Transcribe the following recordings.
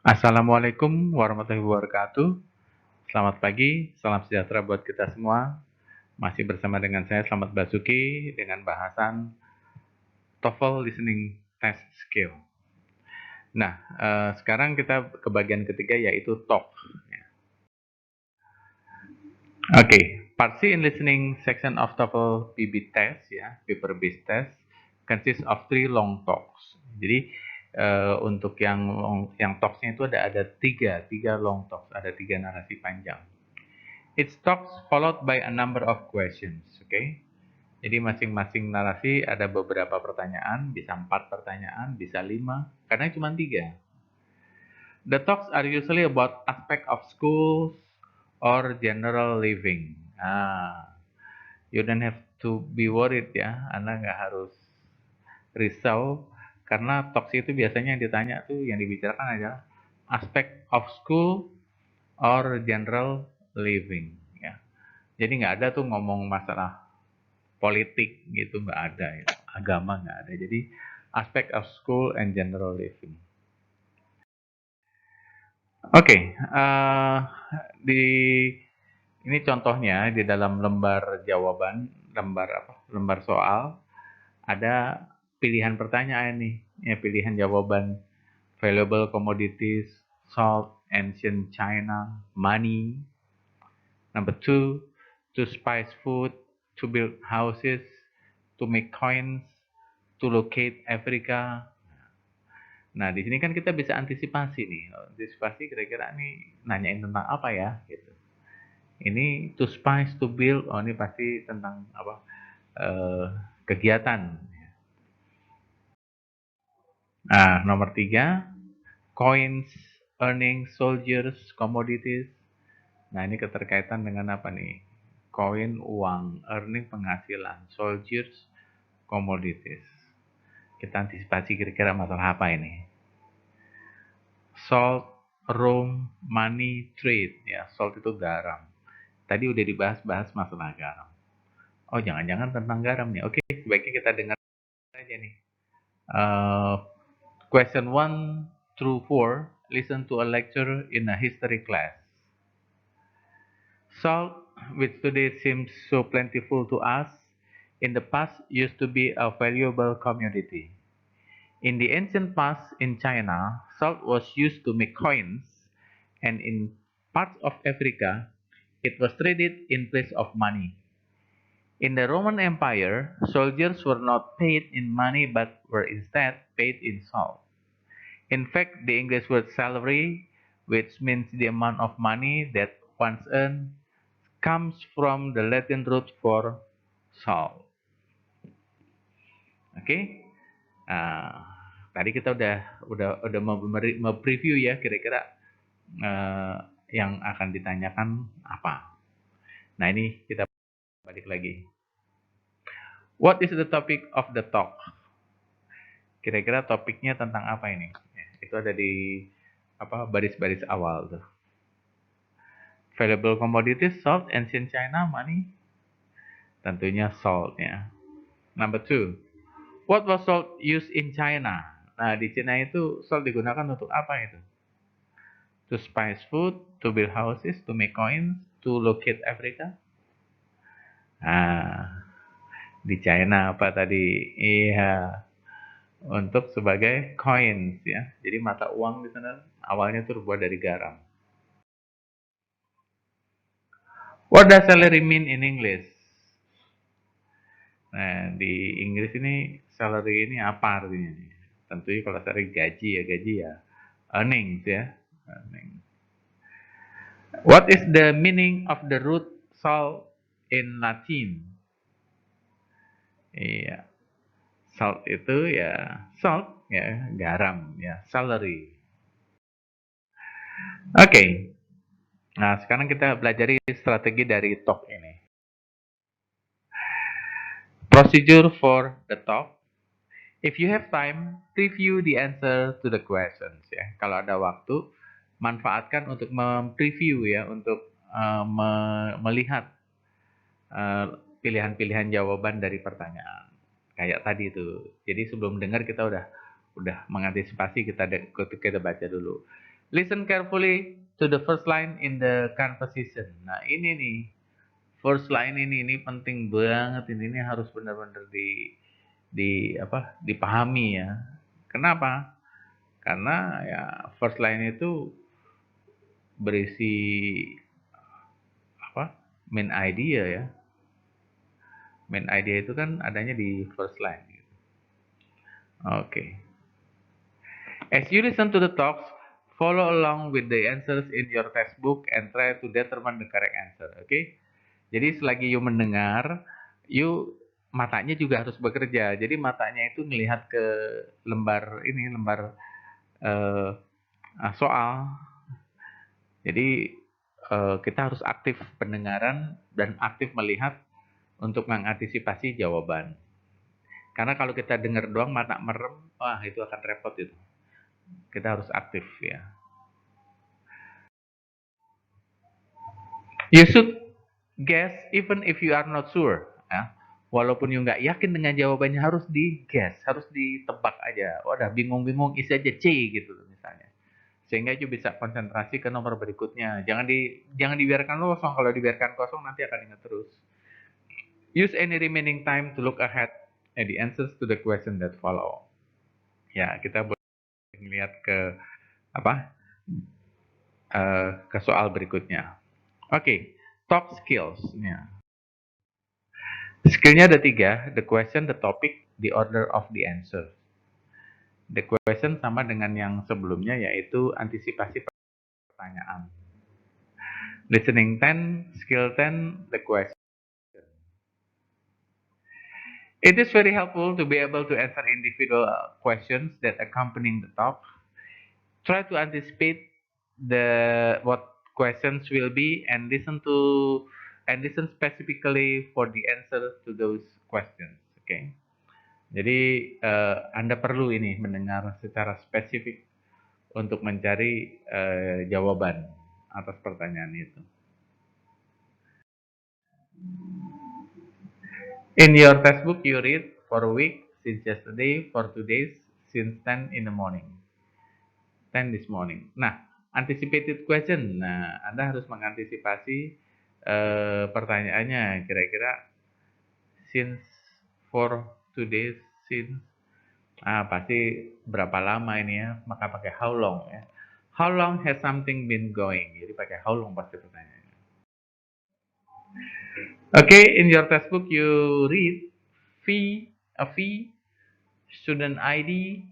Assalamualaikum warahmatullahi wabarakatuh. Selamat pagi, salam sejahtera buat kita semua. Masih bersama dengan saya Slamet Basuki dengan bahasan TOEFL Listening Test Skill. Nah, sekarang kita ke bagian ketiga yaitu TOP. Part C in listening section of TOEFL PB test paper based test consists of 3 long talks. Jadi untuk yang talks-nya itu ada tiga long talks, ada 3 narasi panjang. Each talks followed by a number of questions, Jadi masing-masing narasi ada beberapa pertanyaan, bisa 4 pertanyaan, bisa 5, kadang cuma 3. The talks are usually about aspect of schools or general living. You don't have to be worried ya, Anda nggak harus risau, karena talks itu biasanya yang ditanya tuh, yang dibicarakan adalah aspek of school or general living. Jadi nggak ada tuh ngomong masalah politik gitu, nggak ada ya. Agama nggak ada. Jadi aspek of school and general living. Di ini contohnya di dalam lembar jawaban, lembar soal, ada pilihan pertanyaan nih, pilihan jawaban: valuable commodities, salt, ancient China, money. Number 2, to spice food, to build houses, to make coins, to locate Africa. Nah, di sini kan kita bisa antisipasi nih. Antisipasi kira-kira nih nanyain tentang apa ya gitu. Ini to spice, to build, ini pasti tentang apa? Kegiatan. Nah, nomor 3, coins, earnings, soldiers, commodities. Nah, ini keterkaitan dengan apa nih? Koin, uang, earning, penghasilan, soldiers, commodities. Kita antisipasi kira-kira masalah apa ini? Salt, rum, money, trade. Ya, salt itu garam. Tadi udah dibahas masalah garam. Oh, jangan-jangan tentang garam nih. Oke, sebaiknya kita dengar aja nih. Question 1 through 4, listen to a lecture in a history class. Salt, which today seems so plentiful to us, in the past used to be a valuable commodity. In the ancient past in China, salt was used to make coins, and in parts of Africa, it was traded in place of money. In the Roman Empire, soldiers were not paid in money but were instead paid in salt. In fact, the English word salary, which means the amount of money that one's earned, comes from the Latin root for salt. Tadi kita udah mau preview ya kira-kira yang akan ditanyakan apa. Nah, ini kita balik lagi. What is the topic of the talk? Kira-kira topiknya tentang apa ini? Itu ada di baris-baris awal tuh. Valuable commodities, salt, ancient China, money. Tentunya salt ya. Number 2. What was salt used in China? Nah, di China itu salt digunakan untuk apa itu? To spice food, to build houses, to make coins, to locate Africa. Nah, di China apa tadi? Iya, untuk sebagai coins ya. Jadi mata uang di sana awalnya terbuat dari garam. What does salary mean in English? Nah, di Inggris ini salary ini apa artinya? Tentunya kalau salary gaji ya earnings ya. Earnings. What is the meaning of the root salt in Latin? Iya. Salt itu ya salt ya garam ya, salary. Oke. Nah, sekarang kita pelajari strategi dari talk ini. Procedure for the talk. If you have time, review the answer to the questions ya. Kalau ada waktu, manfaatkan untuk preview ya, untuk melihat pilihan-pilihan jawaban dari pertanyaan. Kayak tadi itu. Jadi sebelum dengar kita udah mengantisipasi, kita baca dulu. Listen carefully to the first line in the conversation. Nah, ini nih, first line ini penting banget ini harus benar-benar dipahami ya. Kenapa? Karena ya first line itu berisi apa? Main idea ya. Main idea itu kan adanya di first line. Oke. As you listen to the talks, follow along with the answers in your textbook and try to determine the correct answer. Oke. Jadi selagi you mendengar, you matanya juga harus bekerja. Jadi matanya itu melihat ke lembar eh, soal. Jadi kita harus aktif pendengaran dan aktif melihat untuk mengantisipasi jawaban. Karena kalau kita dengar doang mata merem, wah itu akan repot itu. Kita harus aktif ya. You should guess even if you are not sure. Ya. Walaupun you nggak yakin dengan jawabannya harus di guess, harus ditebak aja. Oh, udah bingung-bingung isi aja C gitu misalnya. Sehingga you bisa konsentrasi ke nomor berikutnya. Jangan dibiarkan kosong. Kalau dibiarkan kosong nanti akan ingat terus. Use any remaining time to look ahead at the answers to the question that follow. Ya, kita boleh melihat ke ke soal berikutnya. Oke, top skills. Ya. Skillnya ada 3, the question, the topic, the order of the answer. The question sama dengan yang sebelumnya yaitu antisipasi pertanyaan. Listening 10, skill 10, the question. It is very helpful to be able to answer individual questions that accompany the talk. Try to anticipate what questions will be and listen specifically for the answer to those questions. Okay. Jadi Anda perlu ini mendengar secara spesifik untuk mencari jawaban atas pertanyaan itu. In your textbook you read for a week since yesterday, for 2 days since 10 in the morning. 10 this morning. Nah, anticipated question. Nah, Anda harus mengantisipasi pertanyaannya kira-kira since for 2 days since pasti berapa lama ini ya, maka pakai how long ya. How long has something been going? Jadi pakai how long pasti pertanyaannya. Okay, in your textbook you read fee, student ID,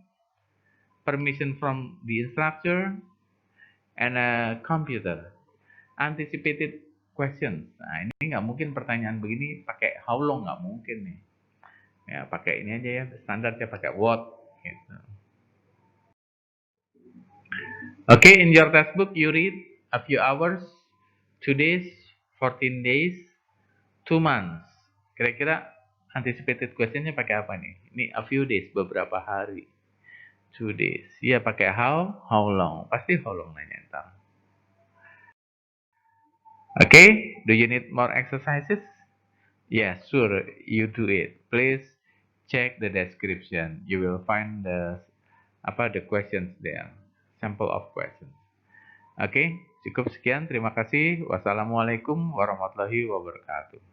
permission from the instructor, and a computer. Anticipated questions. Nah, ini nggak mungkin pertanyaan begini pakai how long, nggak mungkin nih. Ya, pakai ini aja ya, standarnya pakai what. Gitu. Okay, in your textbook you read a few hours, 2 days, 14 days, 2 months. Kira-kira anticipated questionnya pakai apa nih? Ini a few days, beberapa hari. 2 days. Iya pakai how long. Pasti how long nanya ntar. Okay, do you need more exercises? Yeah, sure, you do it. Please check the description. You will find the questions there. Sample of questions. Oke, cukup sekian. Terima kasih. Wassalamualaikum warahmatullahi wabarakatuh.